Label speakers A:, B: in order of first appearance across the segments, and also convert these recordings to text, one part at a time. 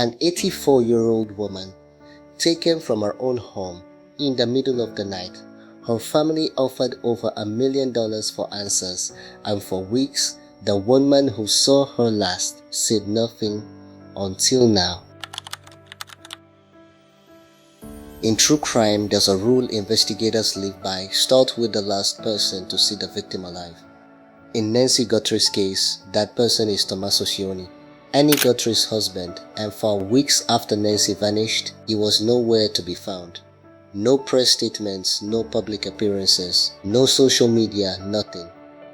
A: An 84-year-old woman taken from her own home in the middle of the night. Her family offered over $1 million for answers, and for weeks, the woman who saw her last said nothing until now. In true crime, there's a rule investigators live by: start with the last person to see the victim alive. In Nancy Guthrie's case, that person is Tommaso Cioni, Annie Guthrie's husband, and for weeks after Nancy vanished, he was nowhere to be found. No press statements, no public appearances, no social media, nothing.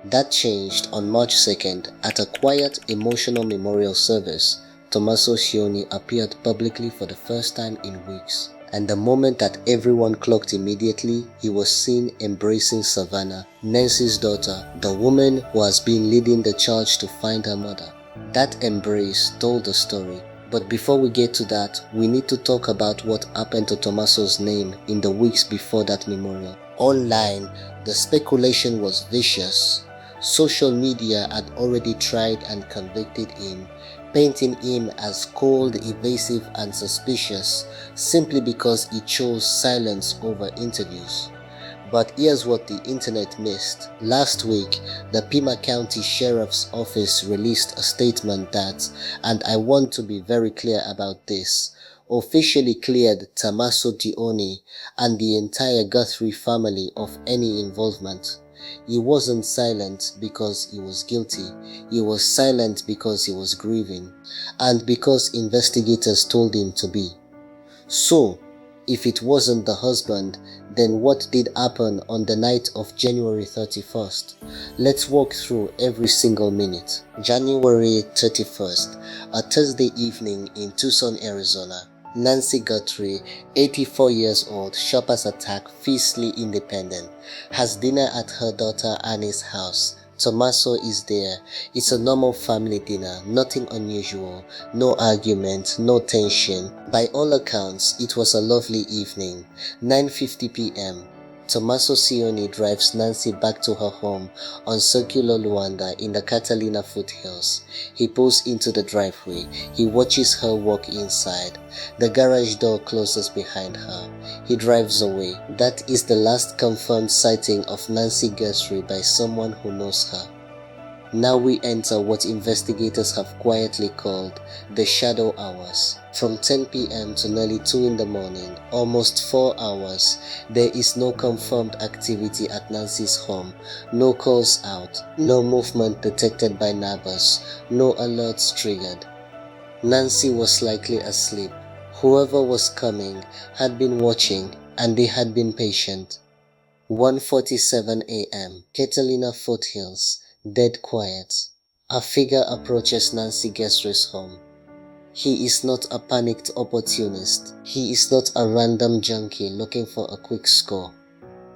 A: That changed on March 2nd at a quiet, emotional memorial service. Tommaso Cioni appeared publicly for the first time in weeks. And the moment that everyone clocked immediately, he was seen embracing Savannah, Nancy's daughter, the woman who has been leading the charge to find her mother. That embrace told the story. But before we get to that, we need to talk about what happened to Tommaso's name in the weeks before that memorial. Online, the speculation was vicious. Social media had already tried and convicted him, painting him as cold, evasive and suspicious simply because he chose silence over interviews. But here's what the internet missed. Last week, the Pima County Sheriff's Office released a statement that, and I want to be very clear about this, officially cleared Tommaso Cioni and the entire Guthrie family of any involvement. He wasn't silent because he was guilty. He was silent because he was grieving, and because investigators told him to be. So, if it wasn't the husband, then what did happen on the night of January 31st? Let's walk through every single minute. January 31st, a Thursday evening in Tucson, Arizona. Nancy Guthrie, 84 years old, shoppers attack, fiercely independent, has dinner at her daughter Annie's house. Tommaso is there. It's a normal family dinner, nothing unusual, no argument, no tension. By all accounts, it was a lovely evening. 9:50 p.m. Tommaso Cioni drives Nancy back to her home on Circular Luanda in the Catalina Foothills. He pulls into the driveway. He watches her walk inside. The garage door closes behind her. He drives away. That is the last confirmed sighting of Nancy Guthrie by someone who knows her. Now we enter what investigators have quietly called the shadow hours. From 10 p.m. to nearly 2 in the morning, almost 4 hours, there is no confirmed activity at Nancy's home, no calls out, no movement detected by neighbors, no alerts triggered. Nancy was likely asleep. Whoever was coming had been watching, and they had been patient. 1:47 a.m. Catalina Foothills. Dead quiet. A figure approaches Nancy Guthrie's home. He is not a panicked opportunist. He is not a random junkie looking for a quick score.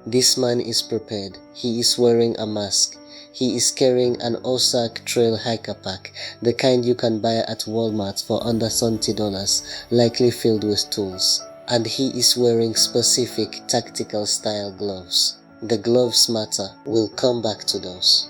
A: This man is prepared. He is wearing a mask. He is carrying an Ozark Trail hiker pack, the kind you can buy at Walmart for under $20, likely filled with tools. And he is wearing specific tactical style gloves. The gloves matter. We'll come back to those.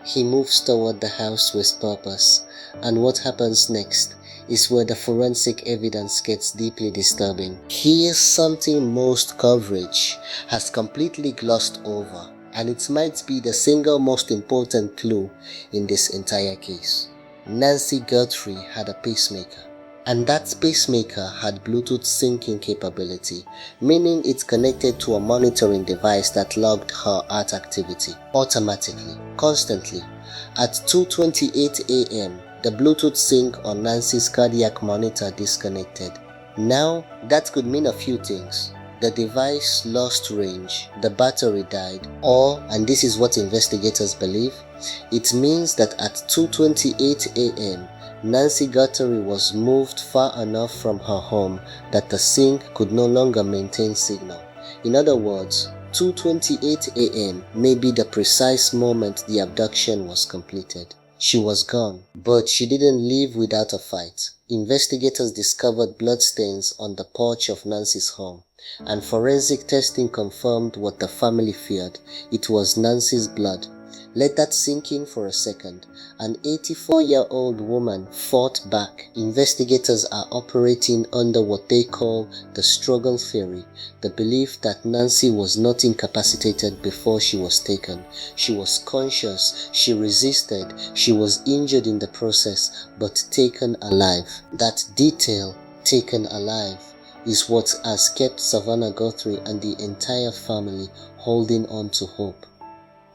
A: He moves toward the house with purpose, and what happens next is where the forensic evidence gets deeply disturbing. Here's something most coverage has completely glossed over, and it might be the single most important clue in this entire case. Nancy Guthrie had a pacemaker, and that pacemaker had Bluetooth syncing capability, meaning it's connected to a monitoring device that logged her heart activity automatically, constantly. At 2:28 a.m., the Bluetooth sync on Nancy's cardiac monitor disconnected. Now, that could mean a few things. The device lost range, the battery died, or, and this is what investigators believe, it means that at 2:28 a.m., Nancy Guthrie was moved far enough from her home that the sync could no longer maintain signal. In other words, 2:28 a.m. may be the precise moment the abduction was completed. She was gone, but she didn't leave without a fight. Investigators discovered bloodstains on the porch of Nancy's home, and forensic testing confirmed what the family feared. It was Nancy's blood. Let that sink in for a second. An 84-year-old woman fought back. Investigators are operating under what they call the struggle theory, the belief that Nancy was not incapacitated before she was taken. She was conscious, she resisted, she was injured in the process, but taken alive. That detail, taken alive, is what has kept Savannah Guthrie and the entire family holding on to hope.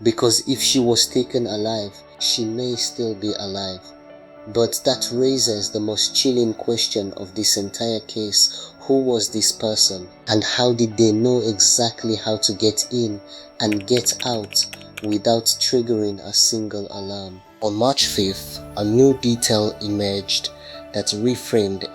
A: Because if she was taken alive, she may still be alive. But that raises the most chilling question of this entire case. Who was this person? And how did they know exactly how to get in and get out without triggering a single alarm? On March 5th, a new detail emerged that reframed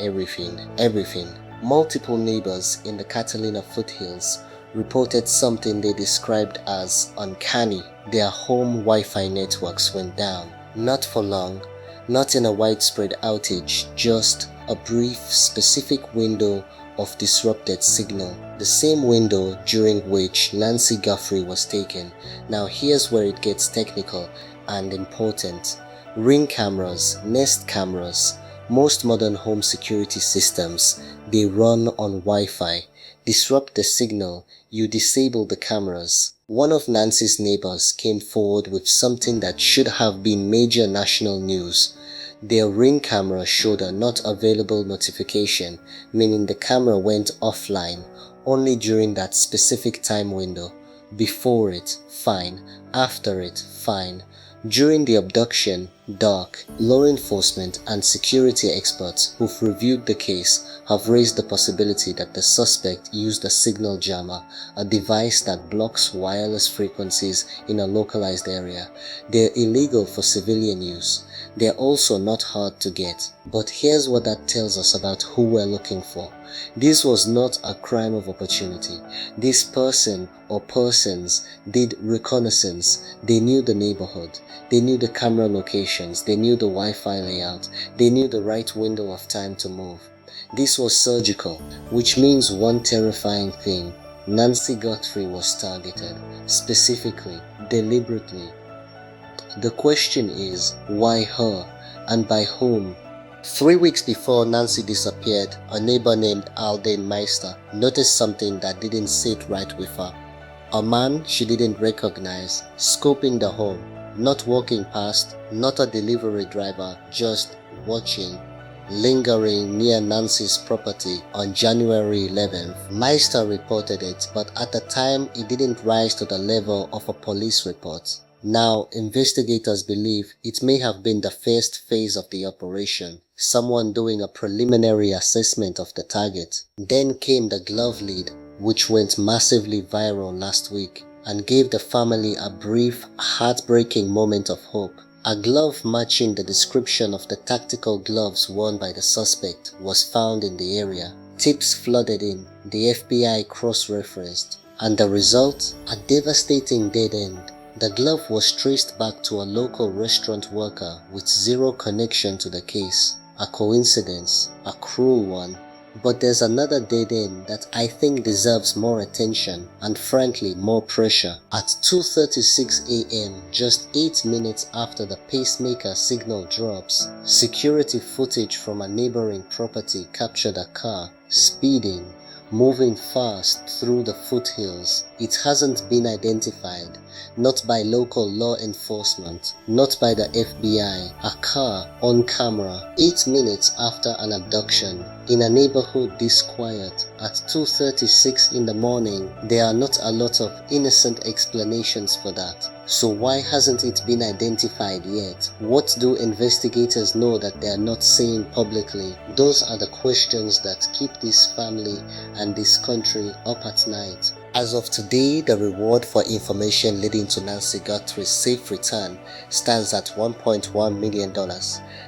A: everything. Multiple neighbors in the Catalina Foothills reported something they described as uncanny. Their home Wi-Fi networks went down. Not for long, not in a widespread outage, just a brief, specific window of disrupted signal. The same window during which Nancy Guthrie was taken. Now here's where it gets technical and important. Ring cameras, Nest cameras, most modern home security systems, they run on Wi-Fi. Disrupt the signal, you disable the cameras. One of Nancy's neighbors came forward with something that should have been major national news. Their Ring camera showed a not available notification, meaning the camera went offline only during that specific time window. Before it, fine. After it, fine. During the abduction, dark. Law enforcement and security experts who've reviewed the case have raised the possibility that the suspect used a signal jammer, a device that blocks wireless frequencies in a localized area. They're illegal for civilian use. They're also not hard to get. But here's what that tells us about who we're looking for. This was not a crime of opportunity. This person or persons did reconnaissance. They knew the neighborhood. They knew the camera locations. They knew the Wi-Fi layout. They knew the right window of time to move. This was surgical, which means one terrifying thing. Nancy Guthrie was targeted, specifically, deliberately. The question is, why her, and by whom? 3 weeks before Nancy disappeared, a neighbor named Alden Meister noticed something that didn't sit right with her. A man she didn't recognize, scoping the home, not walking past, not a delivery driver, just watching, lingering near Nancy's property on January 11th. Meister reported it, but at the time it didn't rise to the level of a police report. Now, investigators believe it may have been the first phase of the operation, someone doing a preliminary assessment of the target. Then came the glove lead, which went massively viral last week and gave the family a brief, heartbreaking moment of hope. A glove matching the description of the tactical gloves worn by the suspect was found in the area. Tips flooded in, the FBI cross-referenced, and the result? A devastating dead end. The glove was traced back to a local restaurant worker with zero connection to the case. A coincidence, a cruel one. But there's another dead end that I think deserves more attention and frankly more pressure. At 2:36 a.m., just 8 minutes after the pacemaker signal drops, security footage from a neighboring property captured a car speeding, moving fast through the foothills. It hasn't been identified, not by local law enforcement, not by the FBI. A car on camera 8 minutes after an abduction in a neighborhood this quiet at 2:36 in the morning. There are not a lot of innocent explanations for that. So why hasn't it been identified yet? What do investigators know that they are not saying publicly? Those are the questions that keep this family and this country up at night. As of today, the reward for information leading to Nancy Guthrie's safe return stands at $1.1 million.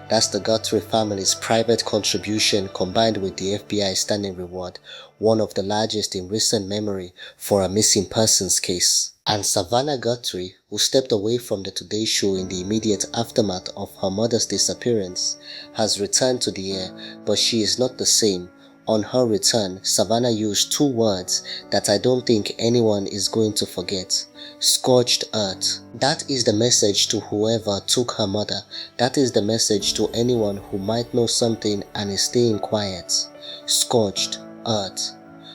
A: That's the Guthrie family's private contribution combined with the FBI standing reward, one of the largest in recent memory for a missing persons case. And Savannah Guthrie, who stepped away from the Today Show in the immediate aftermath of her mother's disappearance, has returned to the air, but she is not the same. On her return, Savannah used two words that I don't think anyone is going to forget. Scorched earth. That is the message to whoever took her mother. That is the message to anyone who might know something and is staying quiet. Scorched earth.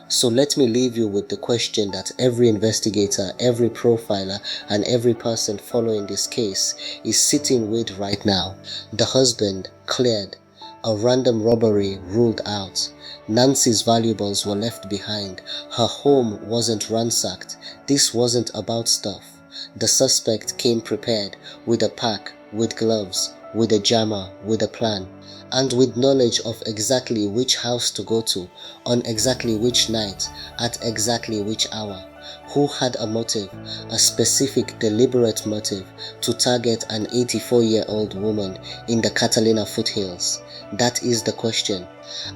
A: So let me leave you with the question that every investigator, every profiler, and every person following this case is sitting with right now. The husband cleared. A random robbery ruled out. Nancy's valuables were left behind. Her home wasn't ransacked. This wasn't about stuff. The suspect came prepared with a pack, with gloves, with a jammer, with a plan, and with knowledge of exactly which house to go to, on exactly which night, at exactly which hour. Who had a motive, a specific deliberate motive, to target an 84-year-old woman in the Catalina Foothills? That is the question.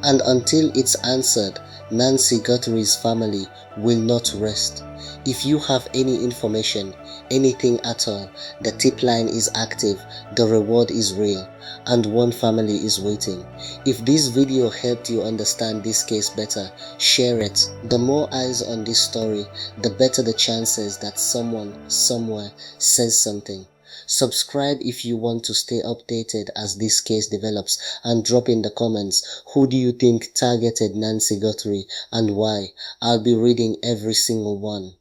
A: And until it's answered, Nancy Guthrie's family will not rest. If you have any information, anything at all, the tip line is active, the reward is real, and one family is waiting. If this video helped you understand this case better, share it. The more eyes on this story, the better the chances that someone, somewhere, says something. Subscribe if you want to stay updated as this case develops, and drop in the comments, who do you think targeted Nancy Guthrie and why? I'll be reading every single one.